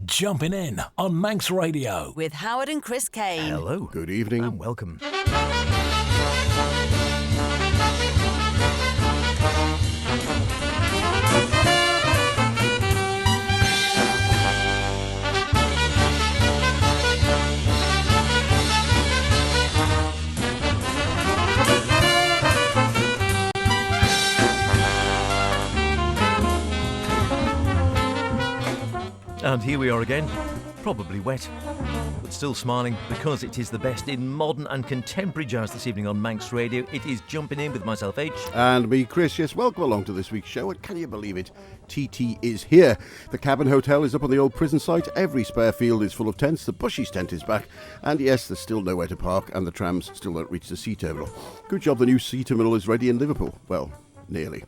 Jumpin In on Manx Radio. With Howard and Chris Kane. Hello. Good evening. And welcome. And here we are again, probably wet, but still smiling because it is the best in modern and contemporary jazz this evening on Manx Radio. It is Jumping In with myself, H. And me, Chris. Yes, welcome along to this week's show. And can you believe it? TT is here. The Cabin Hotel is up on the old prison site. Every spare field is full of tents. The Bushy's tent is back. And yes, there's still nowhere to park, and the trams still don't reach the sea terminal. Good job the new sea terminal is ready in Liverpool. Well, nearly.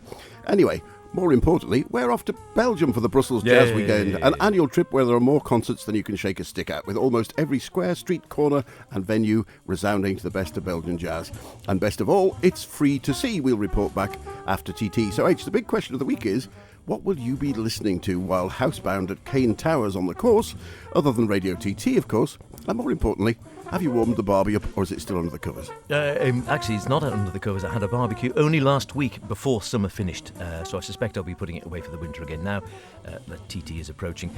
Anyway, more importantly, we're off to Belgium for the Brussels Jazz Weekend, an annual trip where there are more concerts than you can shake a stick at, with almost every square, street, corner and venue resounding to the best of Belgian jazz. And best of all, it's free to see. We'll report back after TT. So H, the big question of the week is, what will you be listening to while housebound at Cane Towers on the course, other than Radio TT, of course? And more importantly, have you warmed the barbie up, or is it still under the covers? Actually, it's not under the covers. I had a barbecue only last week before summer finished, so I suspect I'll be putting it away for the winter again now that TT is approaching.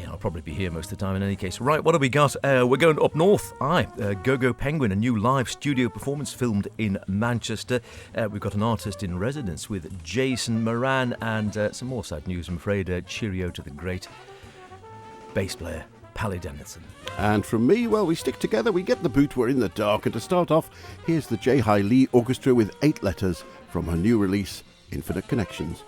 I'll probably be here most of the time in any case. Right, what have we got? We're going up north. GoGo Penguin, a new live studio performance filmed in Manchester. We've got an artist in residence with Jason Moran, and some more sad news, I'm afraid. Cheerio to the great bass player Palle Daniellson. And from me, well, we stick together, we get the boot, we're in the dark. And to start off, here's the Jiya Lee Orchestra with 8 letters from her new release, Infinite Connections.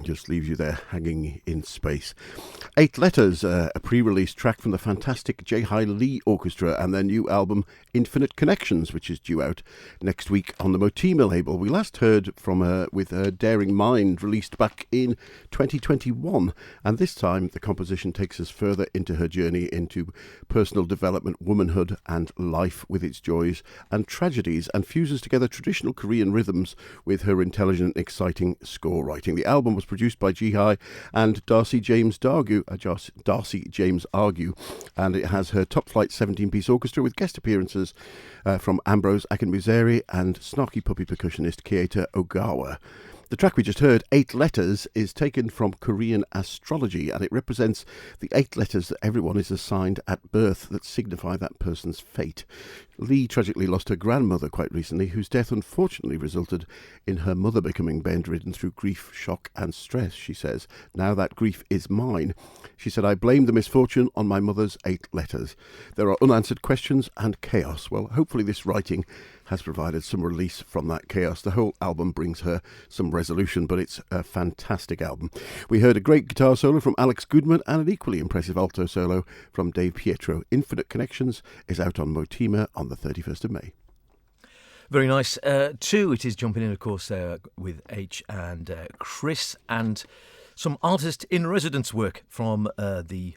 Just leaves you there hanging in space. 8 Letters, a pre-release track from the fantastic Jiya Lee Orchestra and their new album Infinite Connections, which is due out next week on the Motima label. We last heard from her with her Daring Mind, released back in 2021, and this time the composition takes us further into her journey into personal development, womanhood and life with its joys and tragedies, and fuses together traditional Korean rhythms with her intelligent, exciting score writing. The album was produced by Jiya and Darcy James Argue, and it has her top flight 17-piece orchestra with guest appearances from Ambrose Akinmuseri and snarky puppy percussionist Keita Ogawa. The track we just heard, 8 Letters, is taken from Korean astrology, and it represents the 8 letters that everyone is assigned at birth that signify that person's fate. Lee tragically lost her grandmother quite recently, whose death unfortunately resulted in her mother becoming bedridden through grief, shock and stress, she says. Now that grief is mine. She said, I blame the misfortune on my mother's 8 letters. There are unanswered questions and chaos. Well, hopefully this writing has provided some release from that chaos. The whole album brings her some resolution, but it's a fantastic album. We heard a great guitar solo from Alex Goodman and an equally impressive alto solo from Dave Pietro. Infinite Connections is out on Motima on the 31st of May. Very nice. Two, it is Jumping In, of course, with H and Chris, and some artist in residence work from the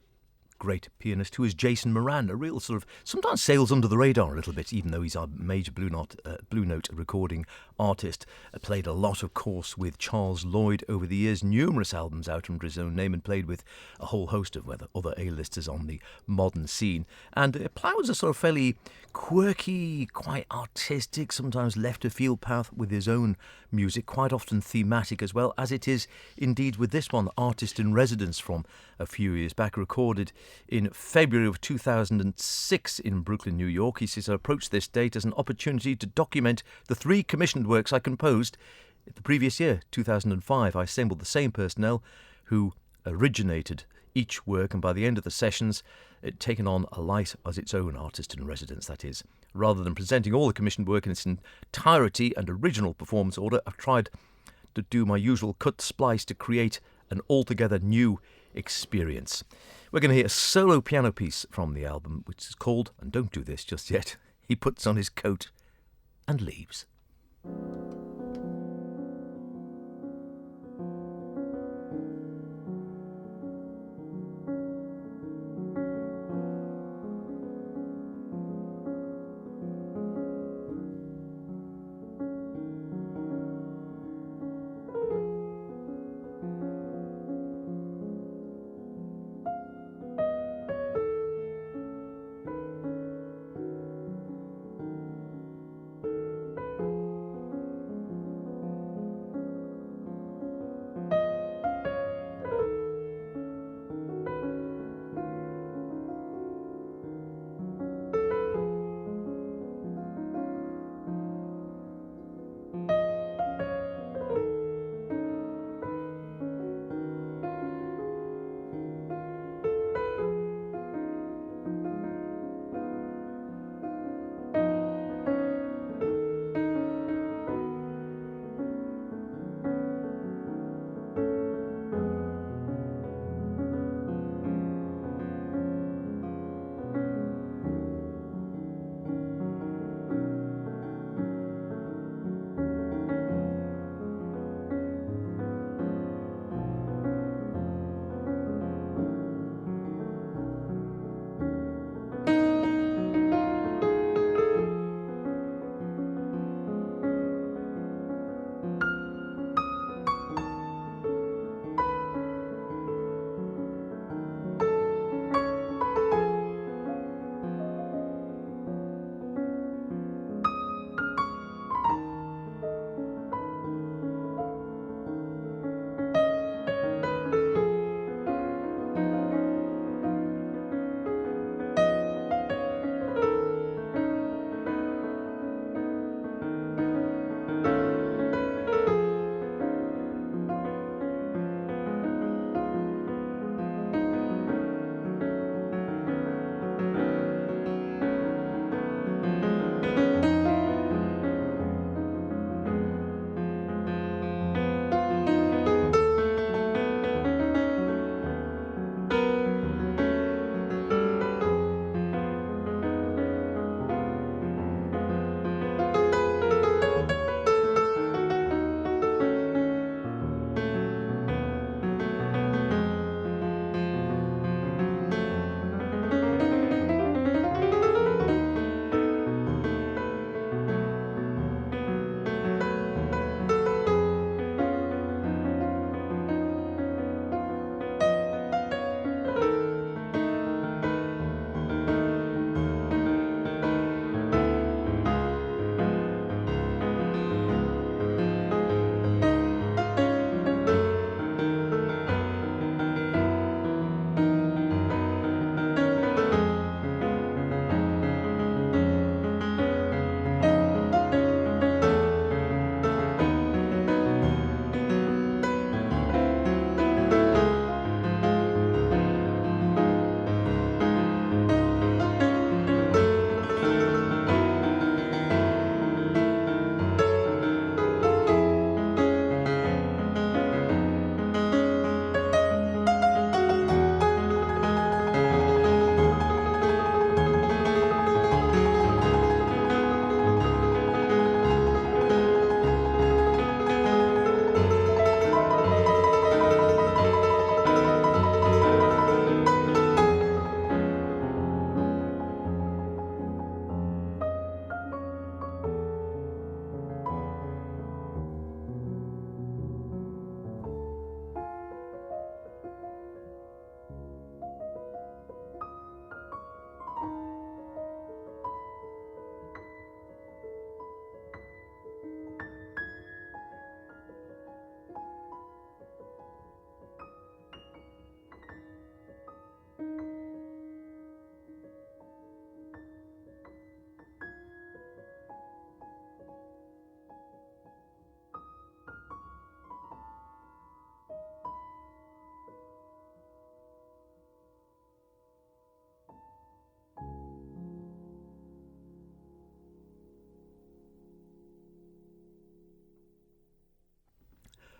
great pianist who is Jason Moran, a real sort of, sometimes sails under the radar a little bit, even though he's our major Blue Note recording artist. Played a lot, of course, with Charles Lloyd over the years, numerous albums out under his own name, and played with a whole host of other A-listers on the modern scene. And ploughs a sort of fairly quirky, quite artistic, sometimes left-of-field path with his own music, quite often thematic as well, as it is indeed with this one, Artist in Residence, from a few years back, recorded in February of 2006 in Brooklyn, New York. He says, I approached this date as an opportunity to document the 3 commissioned works I composed the previous year, 2005. I assembled the same personnel who originated each work, and by the end of the sessions, it taken on a light as its own artist in residence, that is. Rather than presenting all the commissioned work in its entirety and original performance order, I've tried to do my usual cut splice to create an altogether new experience. We're going to hear a solo piano piece from the album, which is called, and don't do this just yet, He Puts on His Coat and Leaves.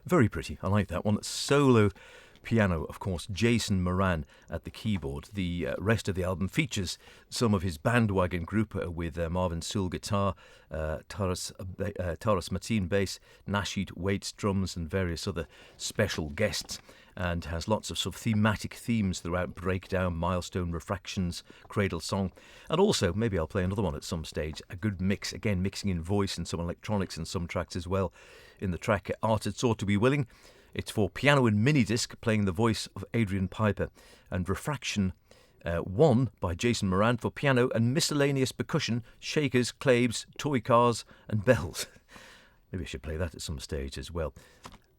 Very pretty. I like that one. Solo piano, of course, Jason Moran at the keyboard. The rest of the album features some of his bandwagon group with Marvin Sewell guitar, Taras Mateen bass, Nasheed Waits drums, and various other special guests, and has lots of sort of thematic themes throughout: breakdown, milestone, refractions, cradle song, and also, maybe I'll play another one at some stage, a good mix, again mixing in voice and some electronics and some tracks as well. In the track Art Had Sought to Be Willing, it's for piano and mini-disc, playing the voice of Adrian Piper, and Refraction 1 by Jason Moran for piano and miscellaneous percussion, shakers, claves, toy cars and bells. Maybe I should play that at some stage as well.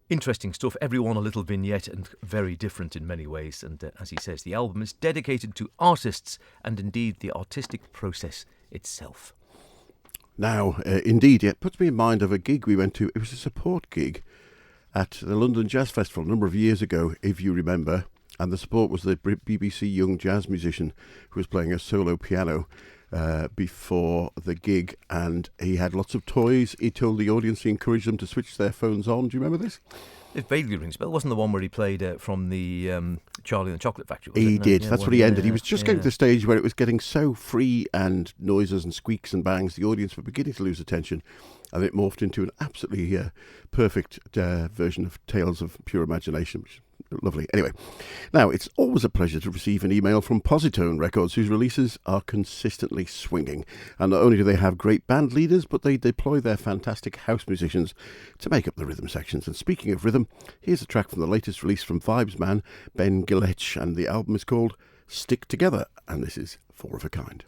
Interesting stuff, everyone a little vignette and very different in many ways, and as he says, the album is dedicated to artists and indeed the artistic process itself. Now, indeed, it puts me in mind of a gig we went to. It was a support gig at the London Jazz Festival a number of years ago, if you remember, and the support was the BBC Young Jazz musician who was playing a solo piano before the gig, and he had lots of toys. He told the audience he encouraged them to switch their phones on. Do you remember this? It vaguely rings a bell. Wasn't the one where he played from the Charlie and the Chocolate Factory? He did. Yeah, that's what he ended. He was just getting to the stage where it was getting so free and noises and squeaks and bangs, the audience were beginning to lose attention, and it morphed into an absolutely perfect version of Tales of Pure Imagination, which is lovely. Anyway, now it's always a pleasure to receive an email from Positone Records, whose releases are consistently swinging. And not only do they have great band leaders, but they deploy their fantastic house musicians to make up the rhythm sections. And speaking of rhythm, here's a track from the latest release from Vibes man Ben Gillech, and the album is called Stick Together, and this is Four of a Kind.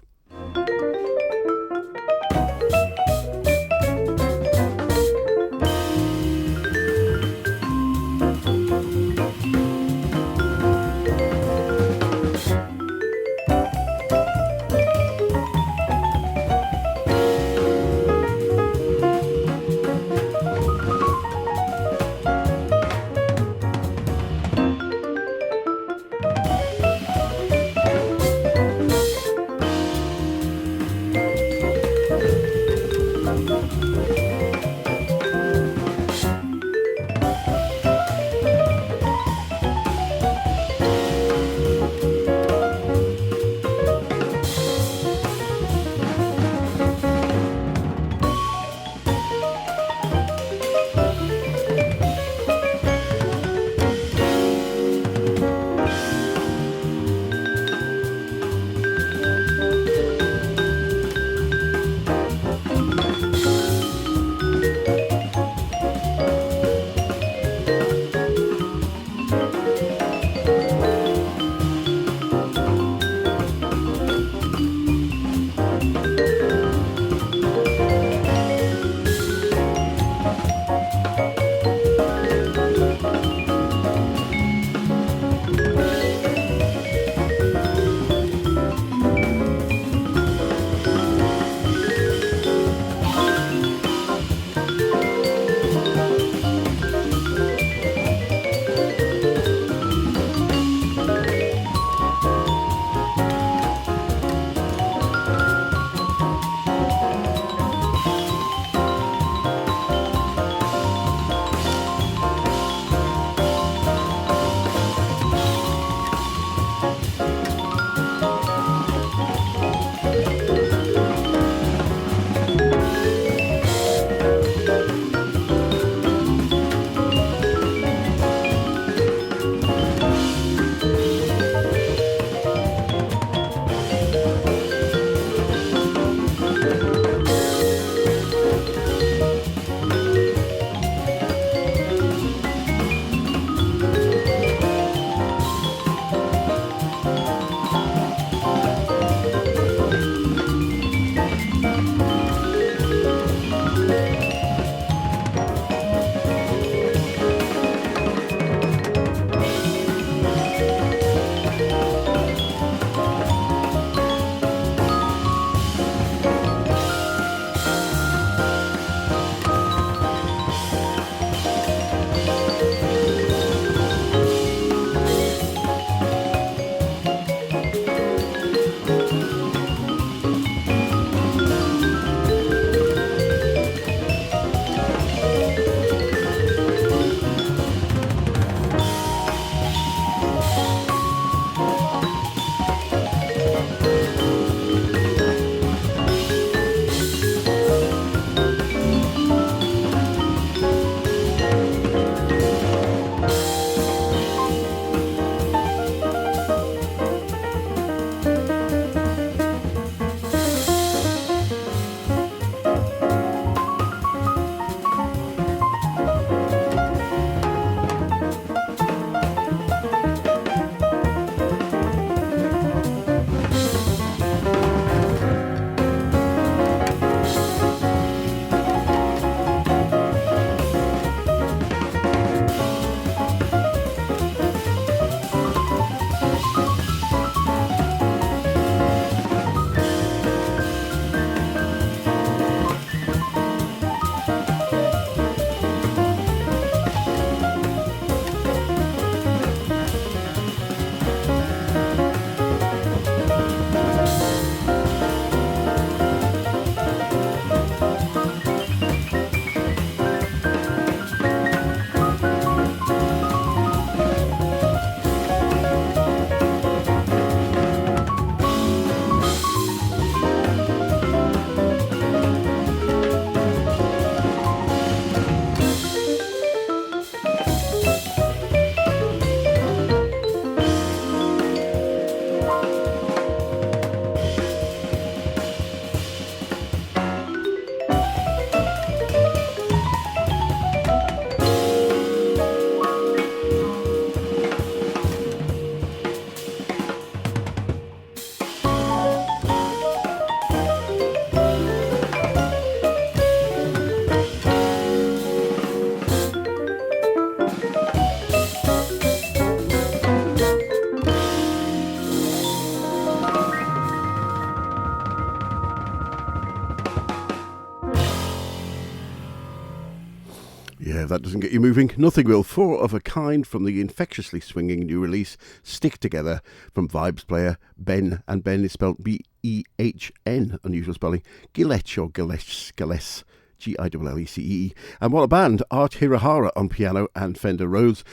Yeah, if that doesn't get you moving, nothing will. Four of a Kind from the infectiously swinging new release, Stick Together, from Vibes player Ben, and Ben is spelled B-E-H-N, unusual spelling, Gilech or Gilles, G-I-L-L-E-C-E. And what a band, Art Hirahara on piano and Fender Rhodes.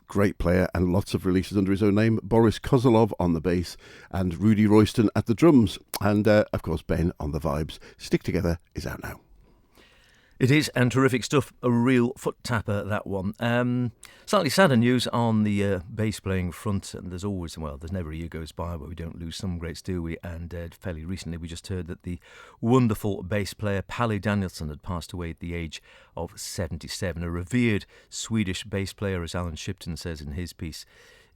Great player and lots of releases under his own name. Boris Kozolov on the bass and Rudy Royston at the drums. And, of course, Ben on the Vibes. Stick Together is out now. It is, and terrific stuff. A real foot tapper, that one. Slightly sadder news on the bass playing front. And there's always, well, there's never a year goes by where we don't lose some greats, do we? And fairly recently we just heard that the wonderful bass player Palle Daniellson had passed away at the age of 77. A revered Swedish bass player, as Alan Shipton says in his piece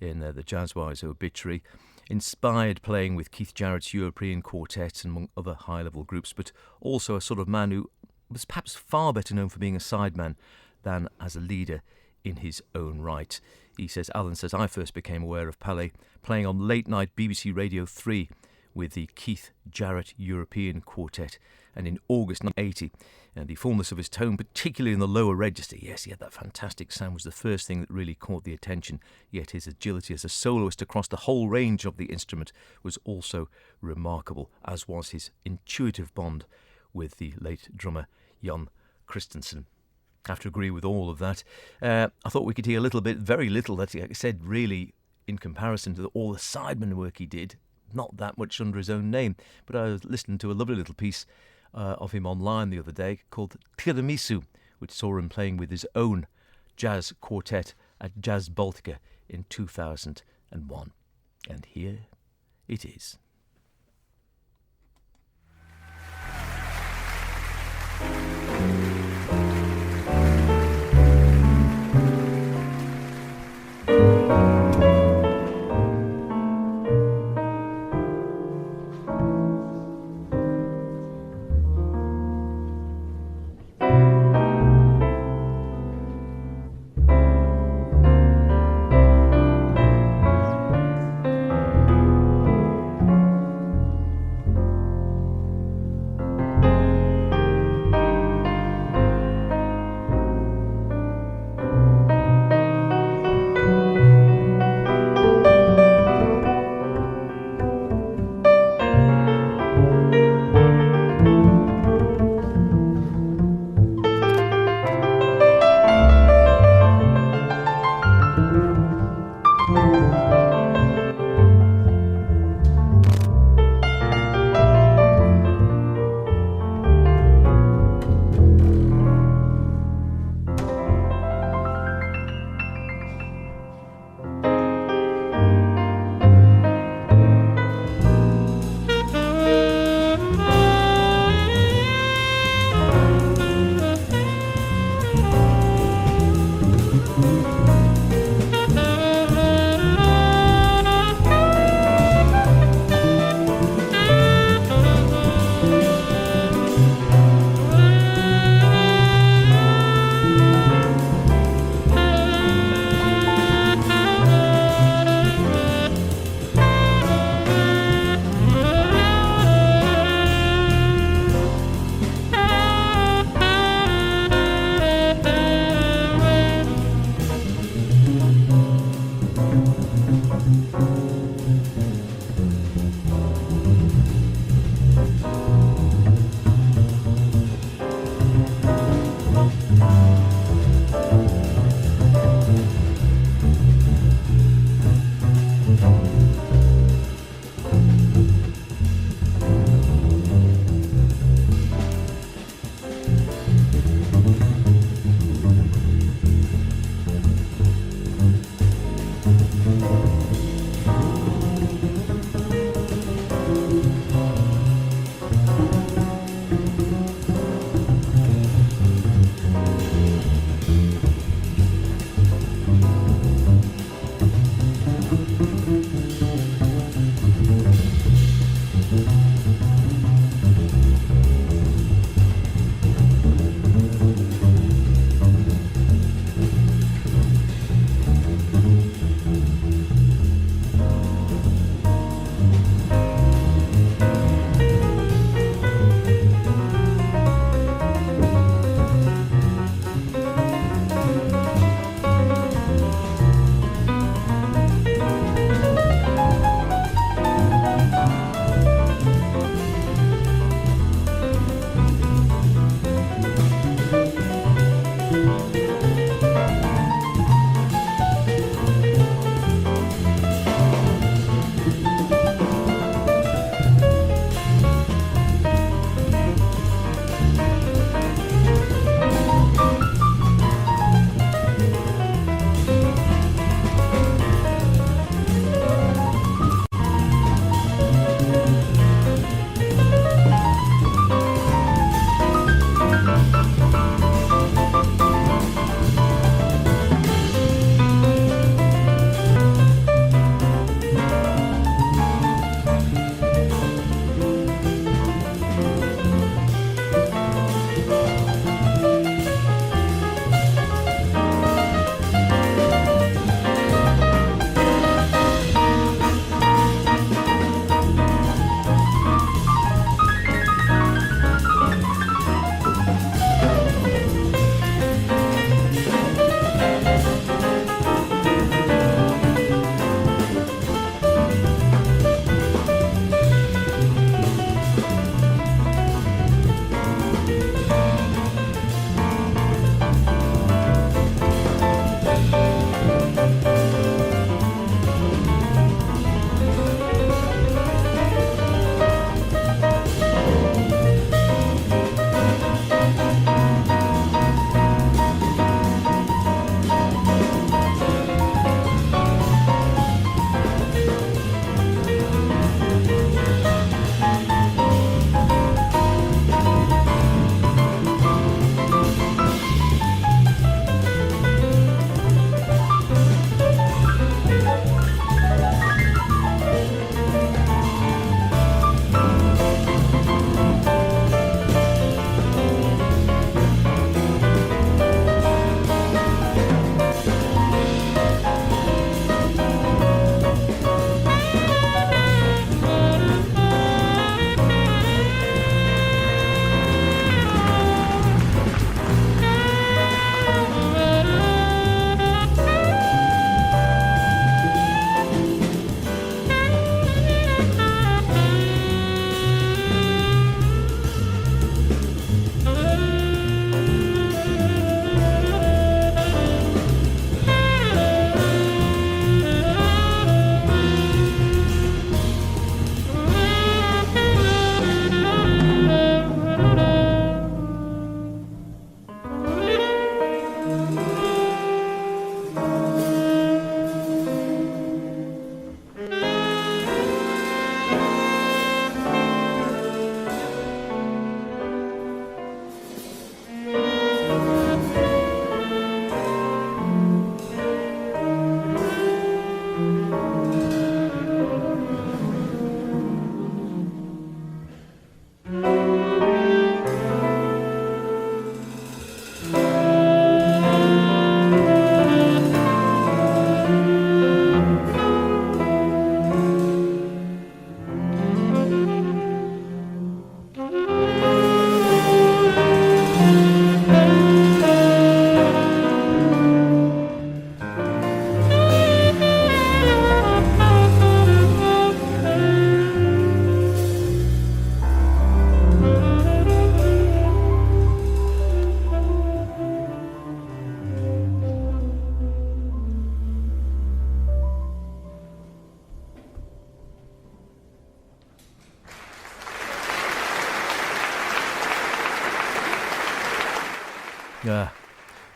in the Jazzwise obituary. Inspired playing with Keith Jarrett's European Quartet and among other high-level groups, but also a sort of man who was perhaps far better known for being a sideman than as a leader in his own right. He says, Alan says, I first became aware of Palle playing on late-night BBC Radio 3 with the Keith Jarrett European Quartet, and in August 1980, and the fullness of his tone, particularly in the lower register, yes, he had that fantastic sound, was the first thing that really caught the attention, yet his agility as a soloist across the whole range of the instrument was also remarkable, as was his intuitive bond with the late drummer Jon Christensen. I have to agree with all of that. I thought we could hear a little bit, very little, that he said really in comparison to all the sideman work he did, not that much under his own name. But I was listening to a lovely little piece of him online the other day called Tiramisu, which saw him playing with his own jazz quartet at Jazz Baltica in 2001. And here it is.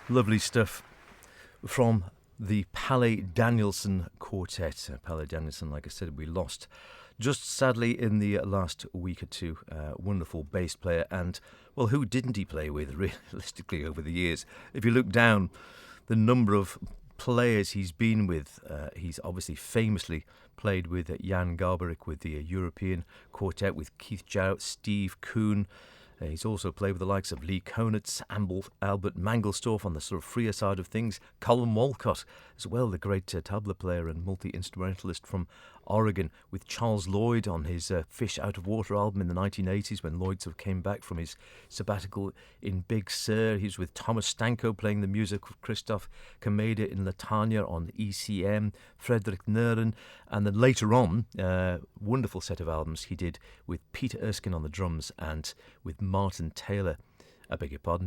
Lovely stuff from the Palle Daniellson quartet. Palle Daniellson, like I said, we lost just sadly in the last week or two. Wonderful bass player, and, well, who didn't he play with realistically over the years? If you look down the number of players he's been with, he's obviously famously played with Jan Garbarek with the European quartet, with Keith Jarrett, Steve Kuhn. He's also played with the likes of Lee Konitz, Albert Mangelsdorff on the sort of freer side of things, Colin Walcott as well, the great tabla player and multi-instrumentalist from Oregon, with Charles Lloyd on his Fish Out of Water album in the 1980s when Lloyd sort of came back from his sabbatical in Big Sur. He was with Thomas Stanko playing the music of Christoph Kameda in Latania on ECM, Frederick Neuren, and then later on, wonderful set of albums he did with Peter Erskine on the drums and with Martin Taylor,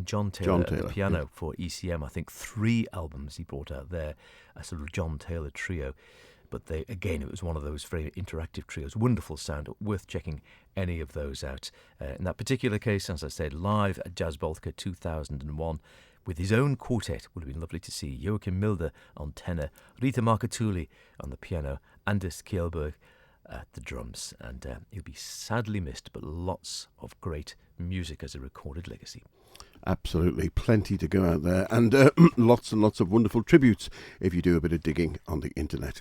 John Taylor at the piano for ECM. I think 3 albums he brought out there, a sort of John Taylor trio. But it was one of those very interactive trios. Wonderful sound, worth checking any of those out. In that particular case, as I said, live at Jazz Baltica 2001 with his own quartet. Would have been lovely to see Joachim Milder on tenor, Rita Marcattulli on the piano, Anders Kjellberg at the drums. And he'll be sadly missed, but lots of great music as a recorded legacy. Absolutely, plenty to go out there, and lots and lots of wonderful tributes if you do a bit of digging on the internet.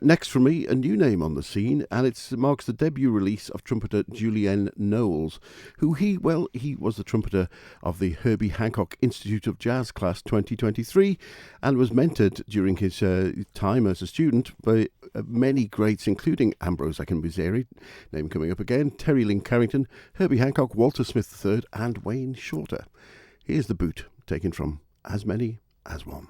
Next for me, a new name on the scene, and it marks the debut release of trumpeter Julian Knowles, who he was the trumpeter of the Herbie Hancock Institute of Jazz Class 2023, and was mentored during his time as a student by many greats, including Ambrose Akinbizzeri, name coming up again, Terry Lynn Carrington, Herbie Hancock, Walter Smith III, and Wayne Shorter. Here's the boot, taken from As Many as One.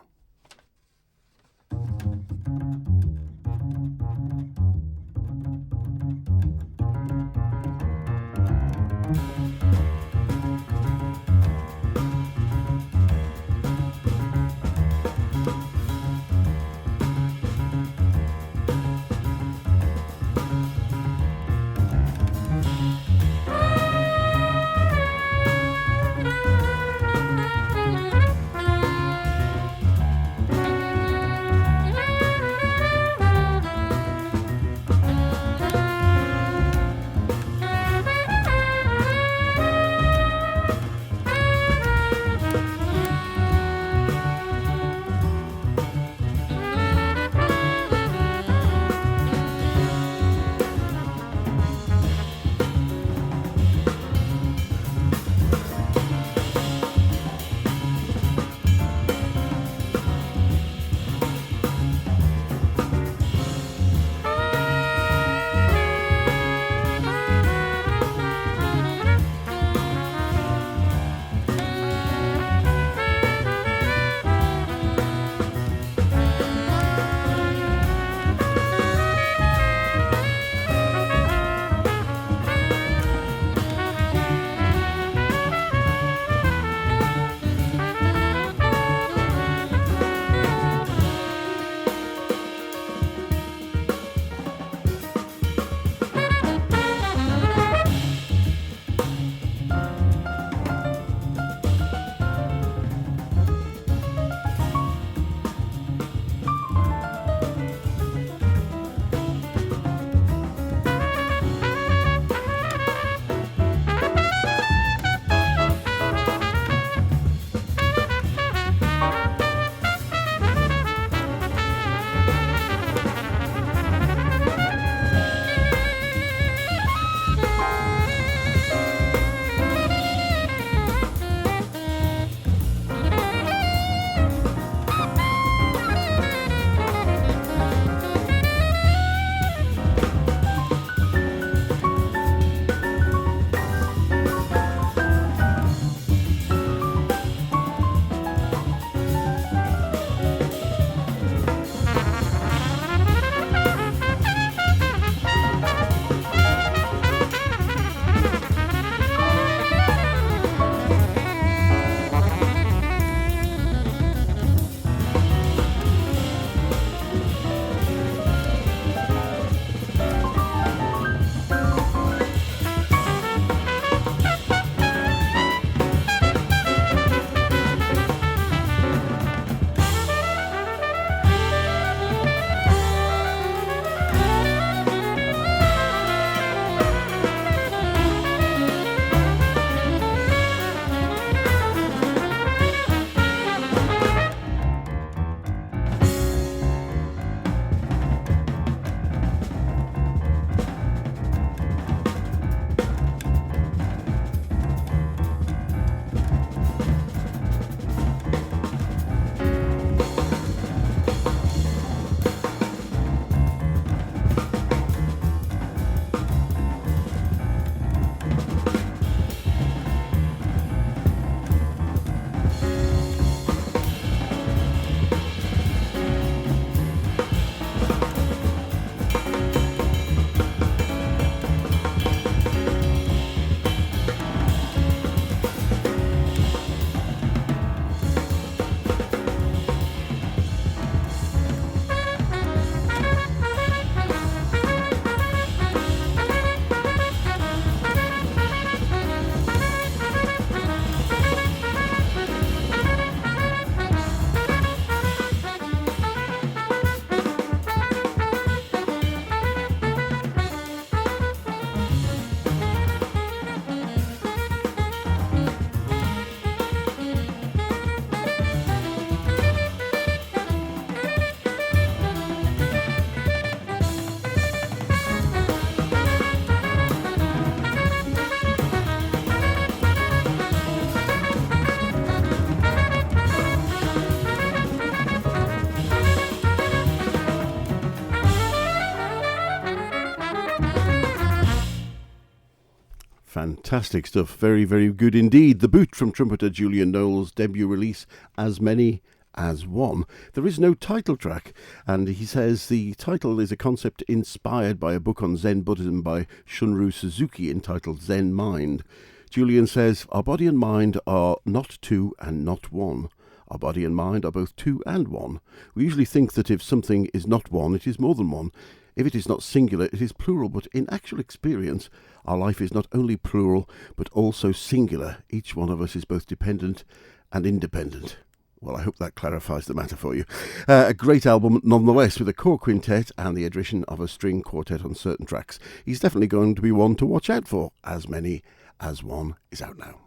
Fantastic stuff. Very, very good indeed. The Boot from trumpeter Julian Knowles' debut release, As Many as One. There is no title track, and he says the title is a concept inspired by a book on Zen Buddhism by Shunryu Suzuki entitled Zen Mind. Julian says, our body and mind are not two and not one. Our body and mind are both two and one. We usually think that if something is not one, it is more than one. If it is not singular, it is plural, but in actual experience, our life is not only plural, but also singular. Each one of us is both dependent and independent. Well, I hope that clarifies the matter for you. A great album nonetheless, with a core quintet and the addition of a string quartet on certain tracks. He's definitely going to be one to watch out for. As Many as One is out now.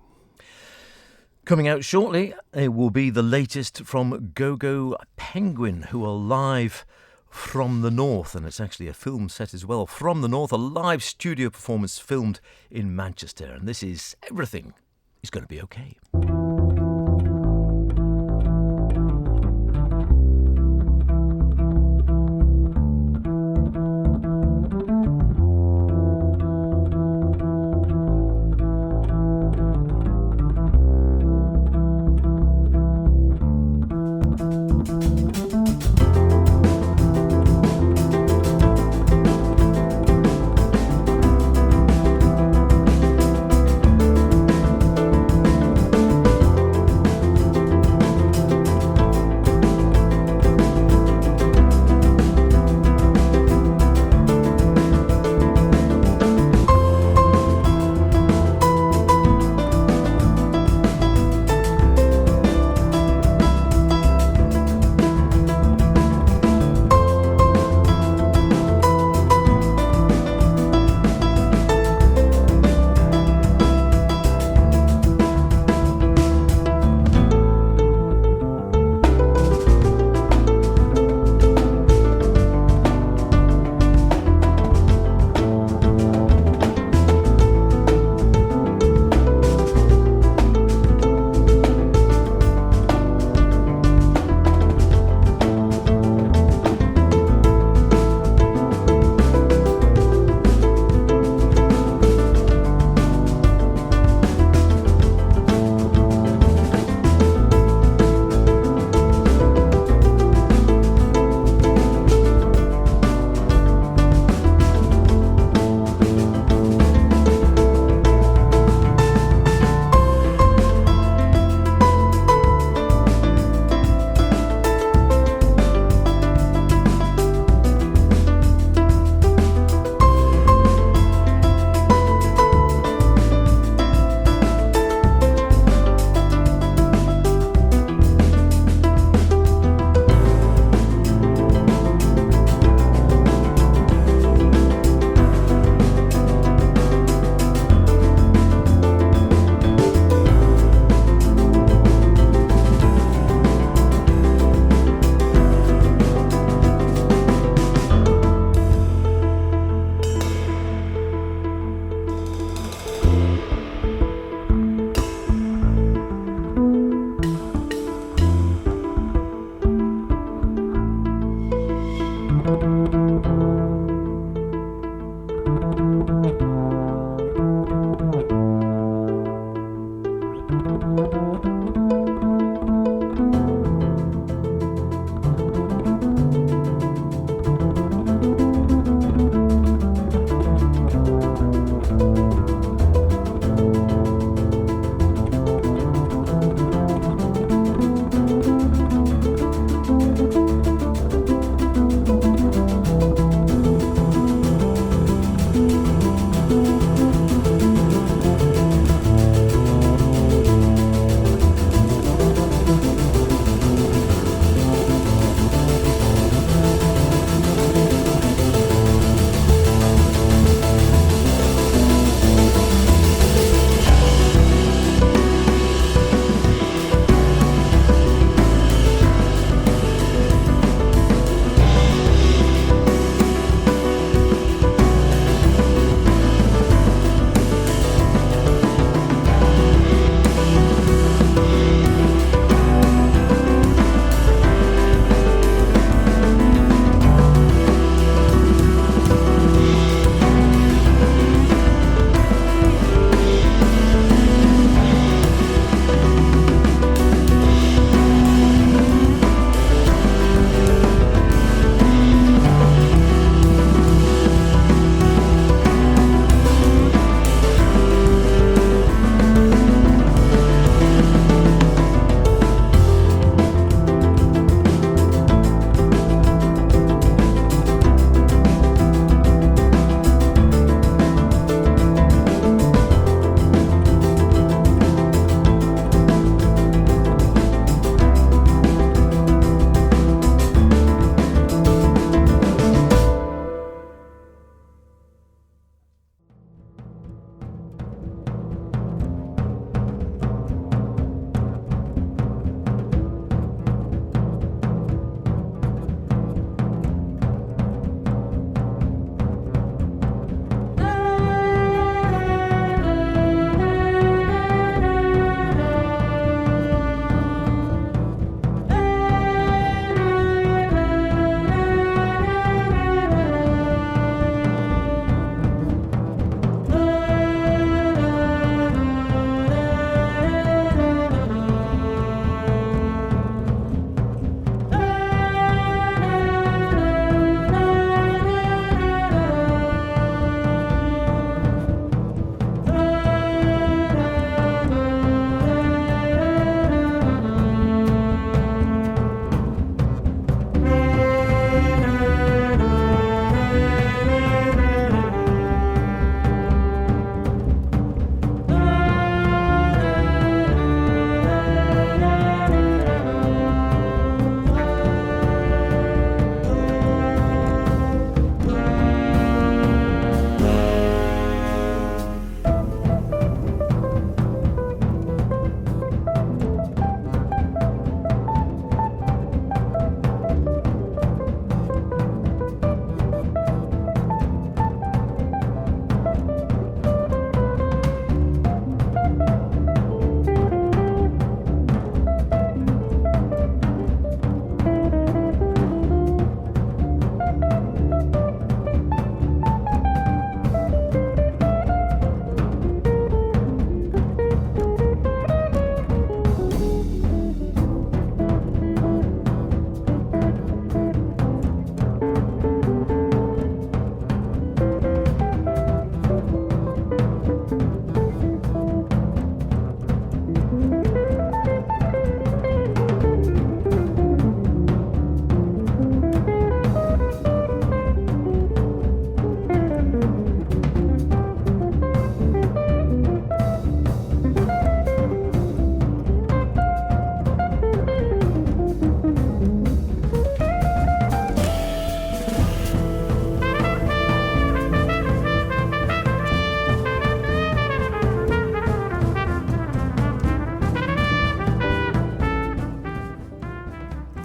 Coming out shortly, it will be the latest from GoGo Penguin, who are live from the north, and it's actually a film set as well. From the north, a live studio performance filmed in Manchester, and this is Everything is Going to Be Okay.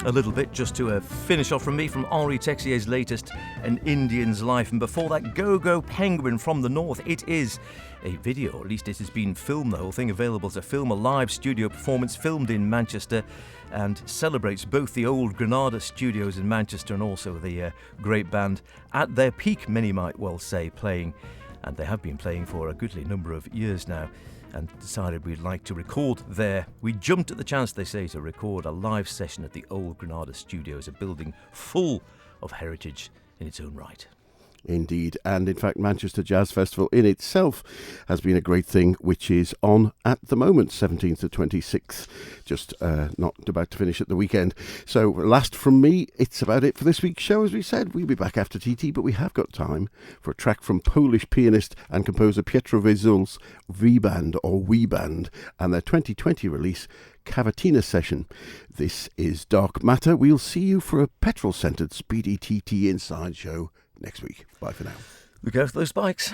a little bit just to finish off from me, from Henri Texier's latest, An Indian's Life. And before that, GoGo Penguin from the North. It is a video, or at least it has been filmed, the whole thing available as a film, a live studio performance filmed in Manchester, and celebrates both the old Granada studios in Manchester and also the great band at their peak, many might well say, playing. And they have been playing for a goodly number of years now, and decided we'd like to record there. We jumped at the chance, they say, to record a live session at the old Granada Studios, a building full of heritage in its own right. Indeed, and in fact Manchester Jazz Festival in itself has been a great thing, which is on at the moment, 17th to 26th, just not about to finish at the weekend. So last from me, it's about it for this week's show. As we said, we'll be back after TT, but we have got time for a track from Polish pianist and composer Pietro Vezul's V-Band or We-Band and their 2020 release Cavatina Session. This is Dark Matter. We'll see you for a petrol-centred speedy TT Inside show next week. Bye for now. Look out for those spikes.